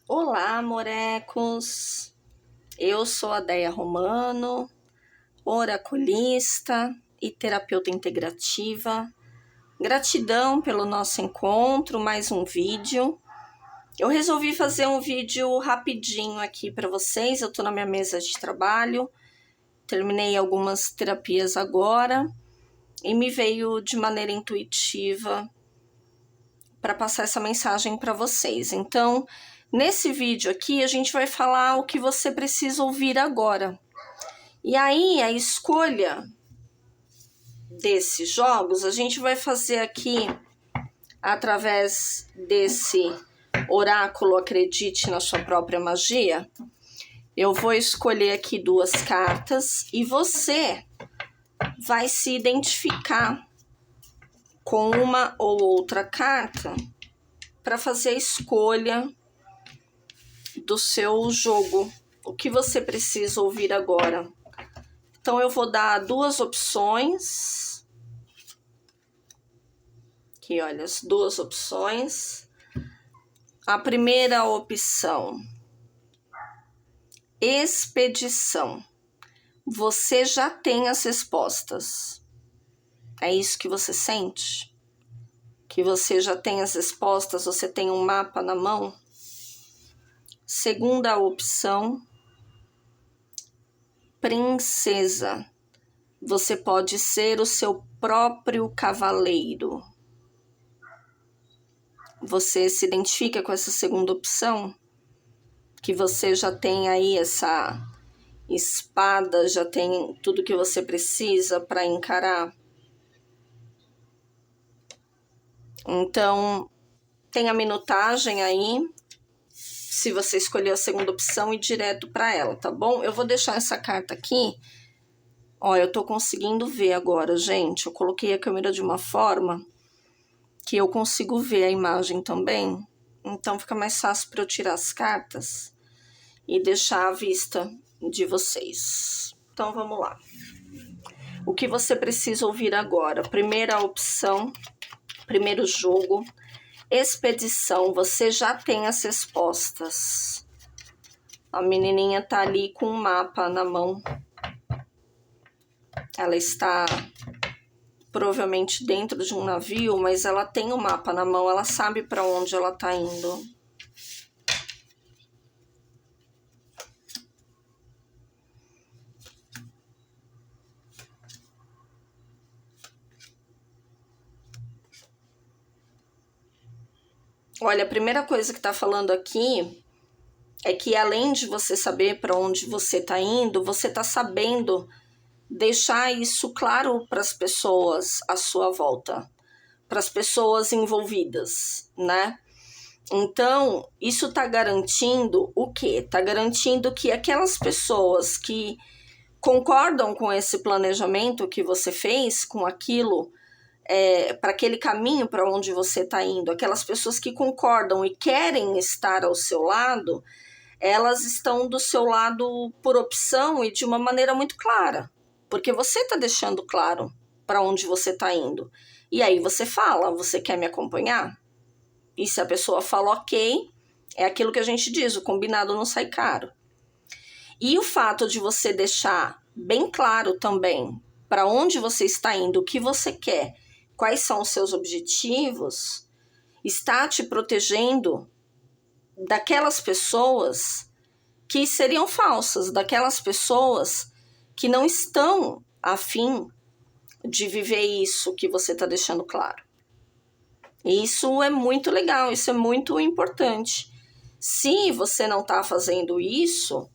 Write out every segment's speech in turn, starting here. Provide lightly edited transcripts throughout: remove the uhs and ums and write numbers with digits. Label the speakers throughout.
Speaker 1: Olá, morecos! Eu sou a Deia Romano, oraculista e terapeuta integrativa. Gratidão pelo nosso encontro, mais um vídeo. Eu resolvi fazer um vídeo rapidinho aqui para vocês. Eu estou na minha mesa de trabalho, terminei algumas terapias agora e me veio de maneira intuitiva para passar essa mensagem para vocês. Então, nesse vídeo aqui, a gente vai falar o que você precisa ouvir agora. E aí, a escolha desses jogos, a gente vai fazer aqui através desse oráculo Acredite na Sua Própria Magia. Eu vou escolher aqui 2 cartas e você vai se identificar com uma ou outra carta para fazer a escolha do seu jogo, o que você precisa ouvir agora. Então eu vou dar 2 opções. Aqui, olha, as 2 opções. A primeira opção, expedição. Você já tem as respostas. É isso que você sente? Que você já tem as respostas, você tem um mapa na mão? Segunda opção, princesa. Você pode ser o seu próprio cavaleiro. Você se identifica com essa segunda opção? Que você já tem aí essa espada, já tem tudo que você precisa para encarar? Então, tem a minutagem aí, se você escolher a segunda opção, ir direto para ela, tá bom? Eu vou deixar essa carta aqui. Ó, eu tô conseguindo ver agora, gente. Eu coloquei a câmera de uma forma que eu consigo ver a imagem também. Então, fica mais fácil para eu tirar as cartas e deixar à vista de vocês. Então, vamos lá. O que você precisa ouvir agora? Primeira opção, primeiro jogo, expedição. Você já tem as respostas. A menininha tá ali com um mapa na mão. Ela está provavelmente dentro de um navio, mas ela tem o mapa na mão, ela sabe para onde ela tá indo. Olha, a primeira coisa que tá falando aqui é que além de você saber para onde você tá indo, você tá sabendo deixar isso claro para as pessoas à sua volta, para as pessoas envolvidas, né? Então, isso tá garantindo o quê? Tá garantindo que aquelas pessoas que concordam com esse planejamento que você fez, com aquilo, para aquele caminho para onde você está indo, aquelas pessoas que concordam e querem estar ao seu lado, elas estão do seu lado por opção e de uma maneira muito clara, porque você está deixando claro para onde você está indo. E aí você fala, você quer me acompanhar? E se a pessoa fala ok, é aquilo que a gente diz, o combinado não sai caro. E o fato de você deixar bem claro também para onde você está indo, o que você quer, quais são os seus objetivos, está te protegendo daquelas pessoas que seriam falsas, daquelas pessoas que não estão a fim de viver isso que você está deixando claro. E isso é muito legal, isso é muito importante. Se você não está fazendo isso,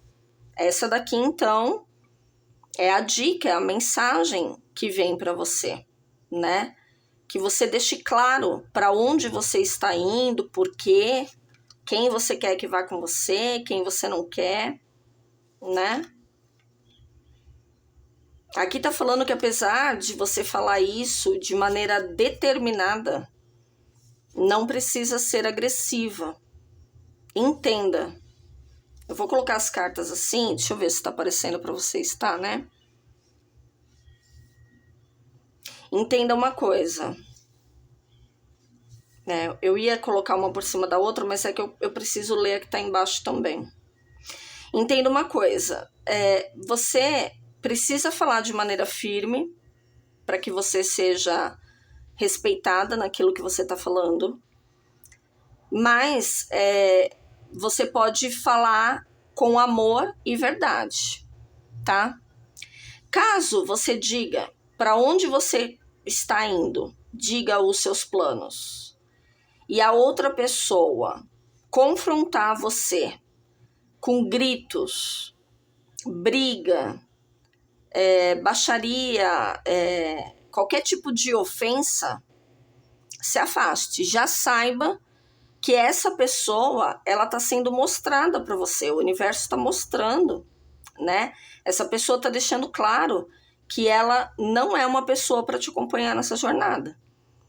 Speaker 1: essa daqui, então, é a dica, é a mensagem que vem para você, né? Que você deixe claro para onde você está indo, por quê, quem você quer que vá com você, quem você não quer, né? Aqui tá falando que apesar de você falar isso de maneira determinada, não precisa ser agressiva. Entenda. Eu vou colocar as cartas assim, deixa eu ver se tá aparecendo para vocês, tá, né? Entenda uma coisa. né? Eu ia colocar uma por cima da outra, mas é que eu preciso ler a que está embaixo também. Entenda uma coisa, você precisa falar de maneira firme para que você seja respeitada naquilo que você está falando, mas você pode falar com amor e verdade, tá? Caso você diga para onde você está indo, diga os seus planos, e a outra pessoa confrontar você com gritos, briga, baixaria, qualquer tipo de ofensa, se afaste. Já saiba que essa pessoa, ela está sendo mostrada para você, o universo está mostrando, né? Essa pessoa está deixando claro que ela não é uma pessoa para te acompanhar nessa jornada.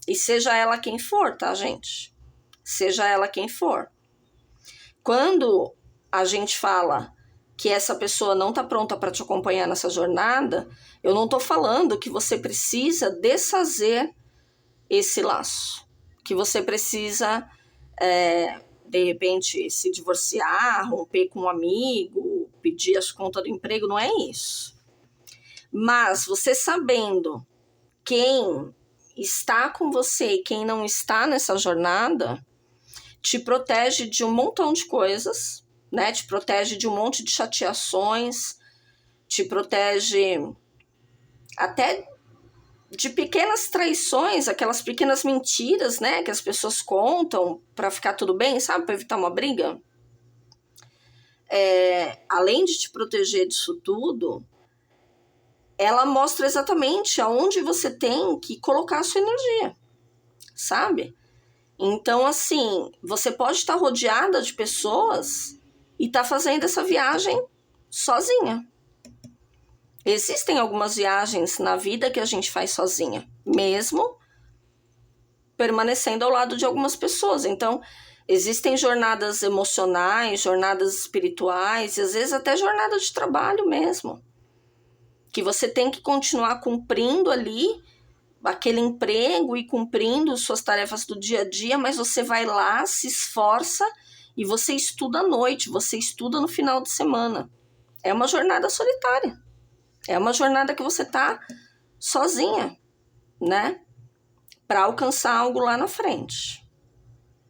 Speaker 1: E seja ela quem for, tá, gente? Seja ela quem for. Quando a gente fala que essa pessoa não está pronta para te acompanhar nessa jornada, eu não estou falando que você precisa desfazer esse laço, que você precisa, de repente, se divorciar, romper com um amigo, pedir as contas do emprego, não é isso. Mas você sabendo quem está com você e quem não está nessa jornada, te protege de um montão de coisas, né? Te protege de um monte de chateações, te protege até de pequenas traições, aquelas pequenas mentiras, né? Que as pessoas contam para ficar tudo bem, sabe? Para evitar uma briga. Além de te proteger disso tudo, ela mostra exatamente aonde você tem que colocar a sua energia, sabe? Então, assim, você pode estar rodeada de pessoas e estar fazendo essa viagem sozinha. Existem algumas viagens na vida que a gente faz sozinha, mesmo permanecendo ao lado de algumas pessoas. Então, existem jornadas emocionais, jornadas espirituais, e às vezes até jornada de trabalho mesmo, que você tem que continuar cumprindo ali aquele emprego e cumprindo suas tarefas do dia a dia, mas você vai lá, se esforça e você estuda à noite, você estuda no final de semana. É uma jornada solitária. É uma jornada que você tá sozinha, né? Para alcançar algo lá na frente.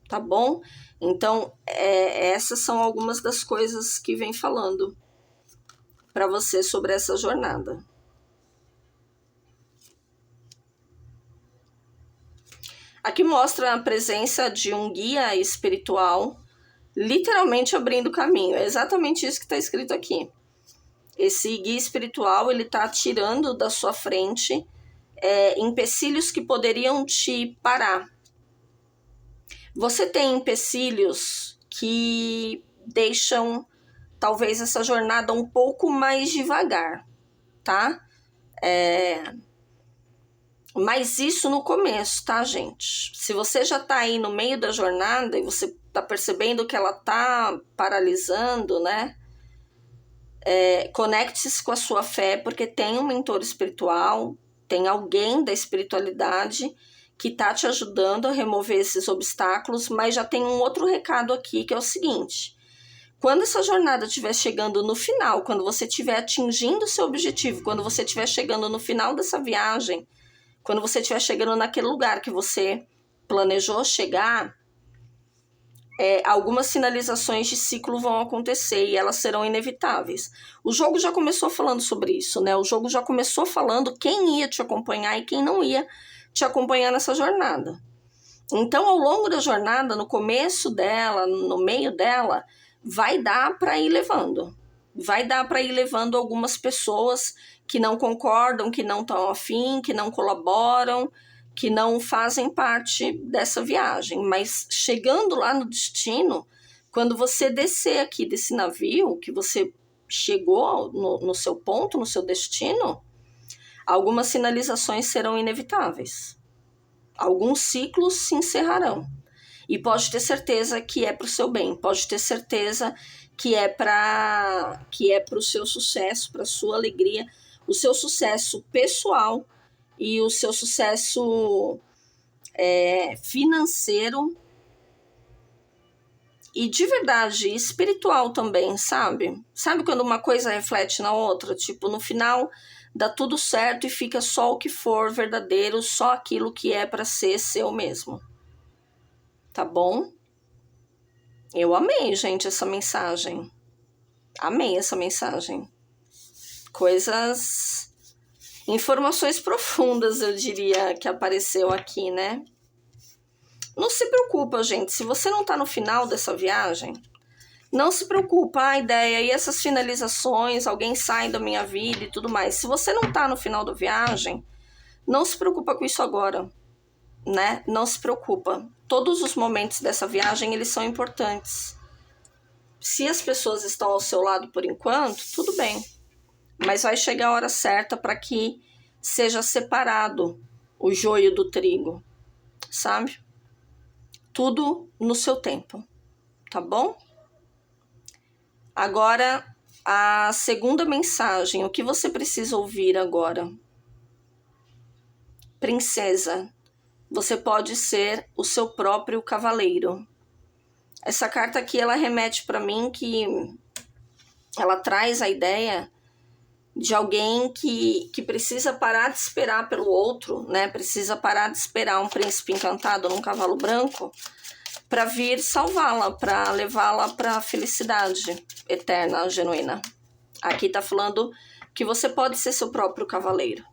Speaker 1: Tá bom? Então, essas são algumas das coisas que vem falando para você sobre essa jornada. Aqui mostra a presença de um guia espiritual, literalmente abrindo caminho. É exatamente isso que está escrito aqui. Esse guia espiritual, ele está tirando da sua frente empecilhos que poderiam te parar. Você tem empecilhos que deixam talvez essa jornada um pouco mais devagar, tá? Mas isso no começo, tá, gente? Se você já tá aí no meio da jornada e você tá percebendo que ela tá paralisando, né? Conecte-se com a sua fé, porque tem um mentor espiritual, tem alguém da espiritualidade que tá te ajudando a remover esses obstáculos, mas já tem um outro recado aqui, que é o seguinte: quando essa jornada estiver chegando no final, quando você estiver atingindo o seu objetivo, quando você estiver chegando no final dessa viagem, quando você estiver chegando naquele lugar que você planejou chegar, algumas sinalizações de ciclo vão acontecer e elas serão inevitáveis. O jogo já começou falando sobre isso, né? O jogo já começou falando quem ia te acompanhar e quem não ia te acompanhar nessa jornada. Então, ao longo da jornada, no começo dela, no meio dela, vai dar para ir levando. Vai dar para ir levando algumas pessoas que não concordam, que não estão afim, que não colaboram, que não fazem parte dessa viagem. Mas chegando lá no destino, quando você descer aqui desse navio, que você chegou no seu ponto, no seu destino, algumas sinalizações serão inevitáveis. Alguns ciclos se encerrarão. E pode ter certeza que é para o seu bem, pode ter certeza que é para o seu sucesso, para a sua alegria, o seu sucesso pessoal e o seu sucesso financeiro e de verdade espiritual também, sabe? Sabe quando uma coisa reflete na outra? Tipo, no final dá tudo certo e fica só o que for verdadeiro, só aquilo que é para ser seu mesmo. Tá bom? Eu amei, gente, essa mensagem. Amei essa mensagem. Informações profundas, eu diria, que apareceu aqui, né? Não se preocupa, gente. Se você não tá no final dessa viagem, não se preocupa. A ideia e essas finalizações, alguém sai da minha vida e tudo mais. Se você não tá no final da viagem, não se preocupa com isso agora, né? Não se preocupa. Todos os momentos dessa viagem, eles são importantes. Se as pessoas estão ao seu lado por enquanto, tudo bem. Mas vai chegar a hora certa para que seja separado o joio do trigo, sabe? Tudo no seu tempo, tá bom? Agora, a segunda mensagem, o que você precisa ouvir agora? Princesa, você pode ser o seu próprio cavaleiro. Essa carta aqui, ela remete para mim que ela traz a ideia de alguém que precisa parar de esperar pelo outro, né? Precisa parar de esperar um príncipe encantado num cavalo branco para vir salvá-la, para levá-la para a felicidade eterna, genuína. Aqui tá falando que você pode ser seu próprio cavaleiro.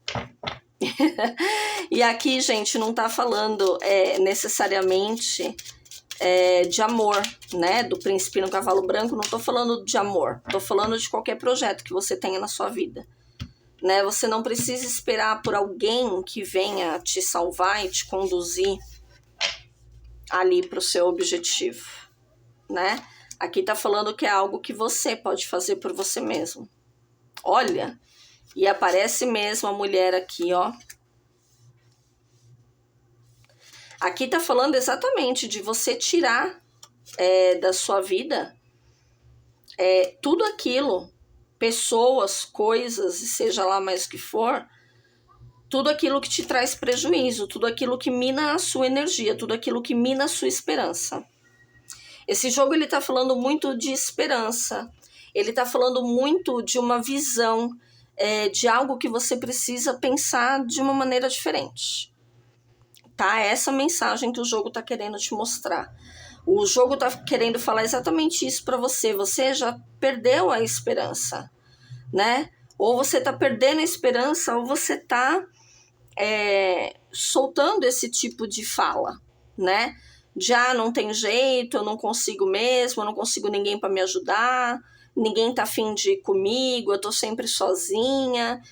Speaker 1: E aqui, gente, não tá falando necessariamente de amor, né? Do príncipe no cavalo branco, não tô falando de amor. Tô falando de qualquer projeto que você tenha na sua vida. Né? Você não precisa esperar por alguém que venha te salvar e te conduzir ali para o seu objetivo, né? Aqui tá falando que é algo que você pode fazer por você mesmo. Olha, e aparece mesmo a mulher aqui, ó. Aqui tá falando exatamente de você tirar da sua vida tudo aquilo, pessoas, coisas, seja lá mais o que for, tudo aquilo que te traz prejuízo, tudo aquilo que mina a sua energia, tudo aquilo que mina a sua esperança. Esse jogo, ele tá falando muito de esperança, ele tá falando muito de uma visão, de algo que você precisa pensar de uma maneira diferente. Tá? Essa mensagem que o jogo tá querendo te mostrar. O jogo tá querendo falar exatamente isso para você. Você já perdeu a esperança, né? Ou você tá perdendo a esperança, ou você tá soltando esse tipo de fala, né? Já não tem jeito, eu não consigo mesmo, eu não consigo ninguém para me ajudar, ninguém tá afim de ir comigo, eu tô sempre sozinha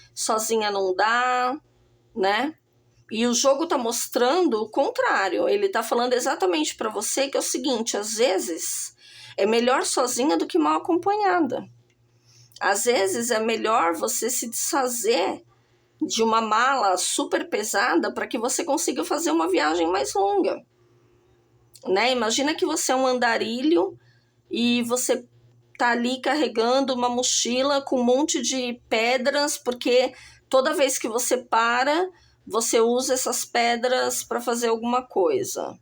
Speaker 1: não dá, né? E o jogo tá mostrando o contrário, ele tá falando exatamente para você que é o seguinte, às vezes é melhor sozinha do que mal acompanhada. Às vezes é melhor você se desfazer de uma mala super pesada para que você consiga fazer uma viagem mais longa. Né? Imagina que você é um andarilho e você tá ali carregando uma mochila com um monte de pedras, porque toda vez que você para, você usa essas pedras para fazer alguma coisa.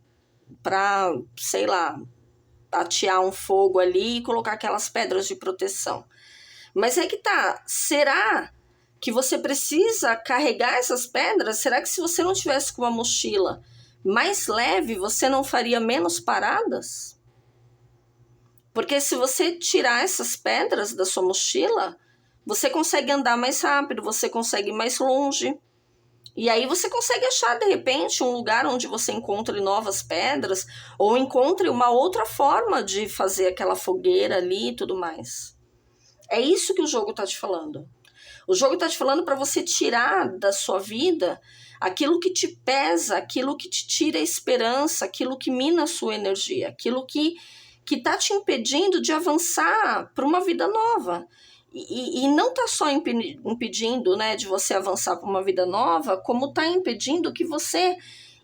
Speaker 1: Para, sei lá, atear um fogo ali e colocar aquelas pedras de proteção. Mas é que tá, será que você precisa carregar essas pedras? Será que se você não tivesse com uma mochila mais leve, você não faria menos paradas? Porque se você tirar essas pedras da sua mochila, você consegue andar mais rápido, você consegue ir mais longe. E aí você consegue achar, de repente, um lugar onde você encontre novas pedras ou encontre uma outra forma de fazer aquela fogueira ali e tudo mais. É isso que o jogo está te falando. O jogo está te falando para você tirar da sua vida aquilo que te pesa, aquilo que te tira a esperança, aquilo que mina a sua energia, aquilo que está te impedindo de avançar para uma vida nova. E não está só impedindo, né, de você avançar para uma vida nova, como está impedindo que você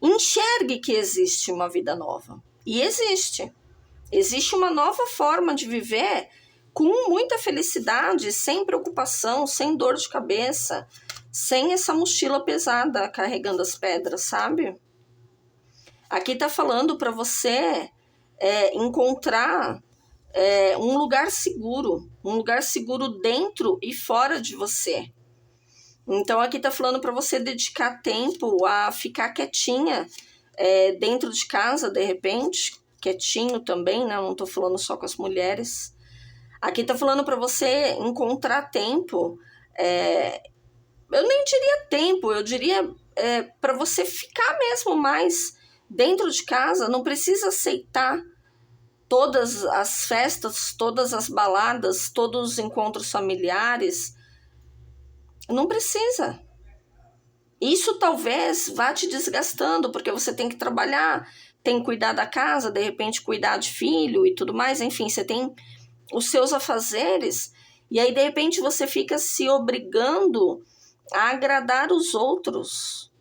Speaker 1: enxergue que existe uma vida nova. E existe. Existe uma nova forma de viver com muita felicidade, sem preocupação, sem dor de cabeça, sem essa mochila pesada carregando as pedras, sabe? Aqui tá falando para você encontrar um lugar seguro dentro e fora de você. Então aqui tá falando para você dedicar tempo a ficar quietinha dentro de casa, de repente, quietinho também, né? Não tô falando só com as mulheres. Aqui tá falando para você encontrar tempo, eu nem diria tempo, eu diria para você ficar mesmo mais dentro de casa. Não precisa aceitar todas as festas, todas as baladas, todos os encontros familiares. Não precisa. Isso talvez vá te desgastando, porque você tem que trabalhar, tem que cuidar da casa, de repente cuidar de filho e tudo mais. Enfim, você tem os seus afazeres, e aí de repente você fica se obrigando a agradar os outros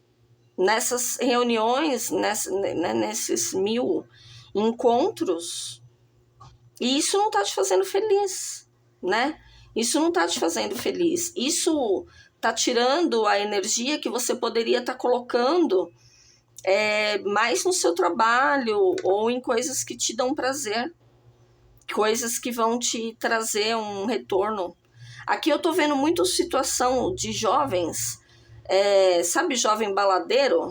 Speaker 1: nessas reuniões, nesses 1000 encontros, e isso não tá te fazendo feliz, né? Isso não tá te fazendo feliz. Isso tá tirando a energia que você poderia estar colocando mais no seu trabalho ou em coisas que te dão prazer, coisas que vão te trazer um retorno. Aqui eu tô vendo muito situação de jovens, sabe, jovem baladeiro,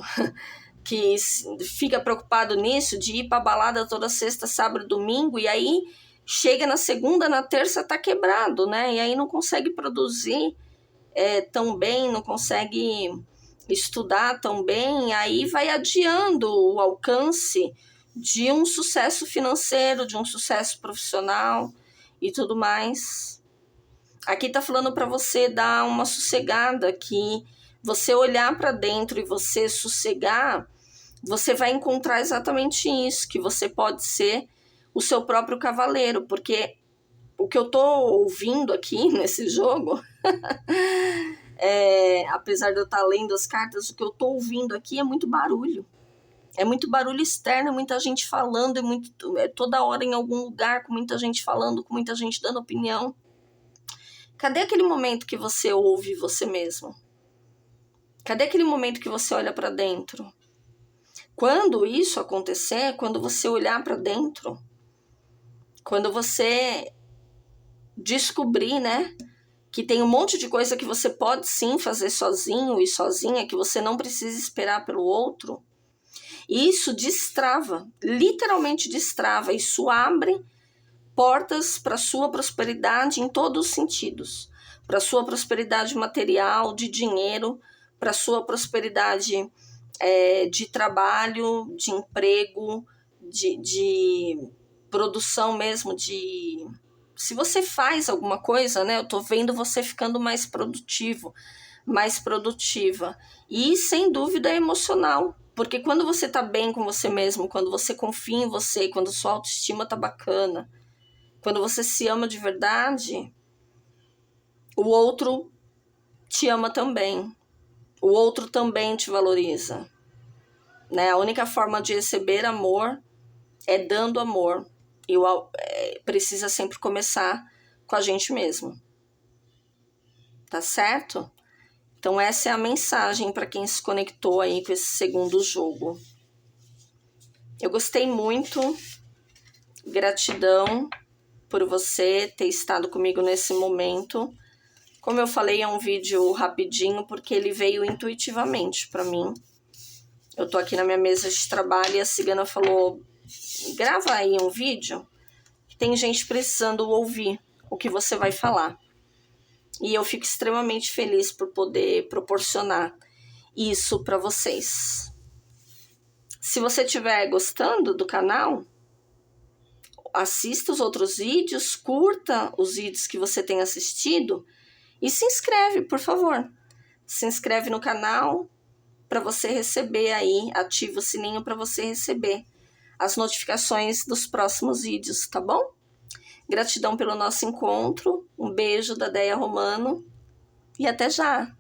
Speaker 1: que fica preocupado nisso, de ir pra balada toda sexta, sábado, domingo, e aí chega na segunda, na terça tá quebrado, né? E aí não consegue produzir tão bem, não consegue estudar tão bem, aí vai adiando o alcance de um sucesso financeiro, de um sucesso profissional e tudo mais. Aqui tá falando para você dar uma sossegada, que você olhar para dentro e você sossegar, você vai encontrar exatamente isso, que você pode ser o seu próprio cavaleiro, porque o que eu tô ouvindo aqui nesse jogo, apesar de eu estar lendo as cartas, o que eu tô ouvindo aqui é muito barulho. É muito barulho externo, muita gente falando, toda hora em algum lugar, com muita gente falando, com muita gente dando opinião. Cadê aquele momento que você ouve você mesmo? Cadê aquele momento que você olha para dentro? Quando isso acontecer, quando você olhar para dentro, quando você descobrir, né, que tem um monte de coisa que você pode sim fazer sozinho e sozinha, que você não precisa esperar pelo outro, isso destrava, literalmente destrava, isso abre portas para sua prosperidade em todos os sentidos, para sua prosperidade material, de dinheiro, para sua prosperidade de trabalho, de emprego, de produção mesmo, se você faz alguma coisa, né, eu tô vendo você ficando mais produtivo, mais produtiva, e sem dúvida é emocional, porque quando você tá bem com você mesmo, quando você confia em você, quando sua autoestima tá bacana, quando você se ama de verdade, o outro te ama também. O outro também te valoriza. Né? A única forma de receber amor é dando amor. E precisa sempre começar com a gente mesmo. Tá certo? Então essa é a mensagem para quem se conectou aí com esse segundo jogo. Eu gostei muito. Gratidão por você ter estado comigo nesse momento. Como eu falei, é um vídeo rapidinho, porque ele veio intuitivamente para mim. Eu tô aqui na minha mesa de trabalho e a cigana falou, grava aí um vídeo, tem gente precisando ouvir o que você vai falar. E eu fico extremamente feliz por poder proporcionar isso para vocês. Se você estiver gostando do canal, assista os outros vídeos, curta os vídeos que você tem assistido e se inscreve, por favor. Se inscreve no canal para você receber aí, ativa o sininho para você receber as notificações dos próximos vídeos, tá bom? Gratidão pelo nosso encontro, um beijo da Deia Romano e até já!